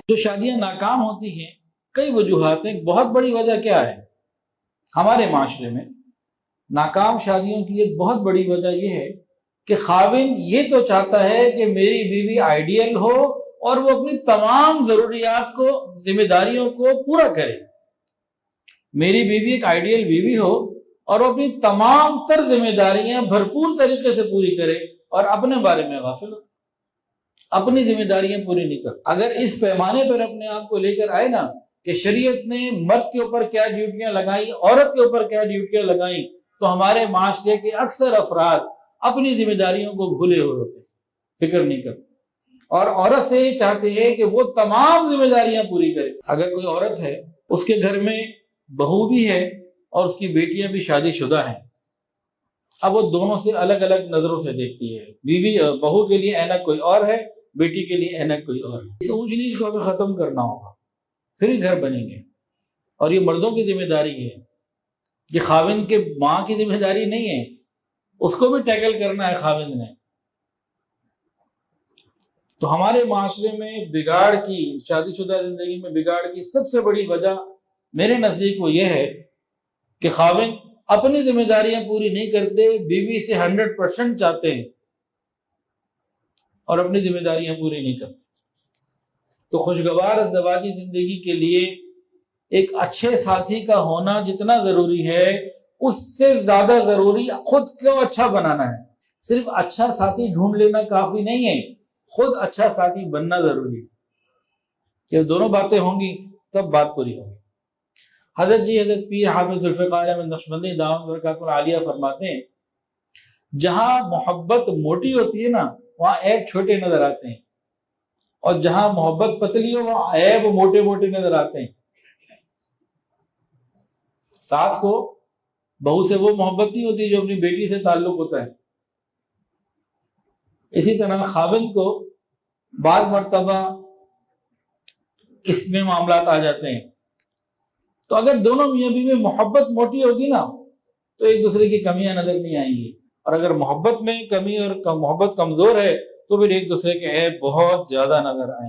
جو شادیاں ناکام ہوتی ہیں کئی وجوہات ہیں. بہت بڑی وجہ کیا ہے ہمارے معاشرے میں؟ ناکام شادیوں کی ایک بہت بڑی وجہ یہ ہے کہ خاوند یہ تو چاہتا ہے کہ میری بیوی آئیڈیل ہو اور وہ اپنی تمام ضروریات کو، ذمہ داریوں کو پورا کرے. میری بیوی ایک آئیڈیل بیوی ہو اور وہ اپنی تمام تر ذمہ داریاں بھرپور طریقے سے پوری کرے اور اپنے بارے میں غافل ہو، اپنی ذمہ داریاں پوری نہیں کرتا. اگر اس پیمانے پر اپنے آپ کو لے کر آئے نا کہ شریعت نے مرد کے اوپر کیا ڈیوٹیاں لگائیں، عورت کے اوپر کیا ڈیوٹیاں لگائیں، تو ہمارے معاشرے کے اکثر افراد اپنی ذمہ داریوں کو بھولے ہوئے ہوتے، فکر نہیں کرتے، اور عورت سے یہ چاہتے ہیں کہ وہ تمام ذمہ داریاں پوری کرے. اگر کوئی عورت ہے، اس کے گھر میں بہو بھی ہے اور اس کی بیٹیاں بھی شادی شدہ ہیں، اب وہ دونوں سے الگ الگ نظروں سے دیکھتی ہے. بیوی بہو کے لیے اینک کوئی اور ہے، بیٹی کے لیے اینک کوئی اور ہے. اس اونچ نیچ کو ہمیں ختم کرنا ہوگا، پھر ہی گھر بنیں گے. اور یہ مردوں کی ذمہ داری ہے، یہ خاوند کے ماں کی ذمہ داری نہیں ہے، اس کو بھی ٹیکل کرنا ہے خاوند نے. تو ہمارے معاشرے میں بگاڑ کی، شادی شدہ زندگی میں بگاڑ کی سب سے بڑی وجہ میرے نزدیک وہ یہ ہے کہ خاوند اپنی ذمہ داریاں پوری نہیں کرتے، بیوی سے 100% چاہتے ہیں اور اپنی ذمہ داریاں پوری نہیں کرتے. تو خوشگوار ازدواجی زندگی کے لیے ایک اچھے ساتھی کا ہونا جتنا ضروری ہے، اس سے زیادہ ضروری خود کو اچھا بنانا ہے. صرف اچھا ساتھی ڈھونڈ لینا کافی نہیں ہے، خود اچھا ساتھی بننا ضروری ہے. جب دونوں باتیں ہوں گی تب بات پوری ہوگی. حضرت پیر حافظ ذوالفقار احمد نقشبندی دامت برکاتہ العالیہ فرماتے ہیں، جہاں محبت موٹی ہوتی ہے نا وہاں عیب چھوٹے نظر آتے ہیں، اور جہاں محبت پتلی ہو وہاں عیب موٹے موٹے نظر آتے ہیں. ساس کو بہو سے وہ محبت نہیں ہوتی جو اپنی بیٹی سے تعلق ہوتا ہے. اسی طرح خاوند کو بعض مرتبہ اس میں معاملات آ جاتے ہیں. تو اگر دونوں میاں بیوی میں محبت موٹی ہوگی نا تو ایک دوسرے کی کمیاں نظر نہیں آئیں گی، اور اگر محبت میں کمی اور محبت کمزور ہے تو پھر ایک دوسرے کے عیب بہت زیادہ نظر آئیں گے.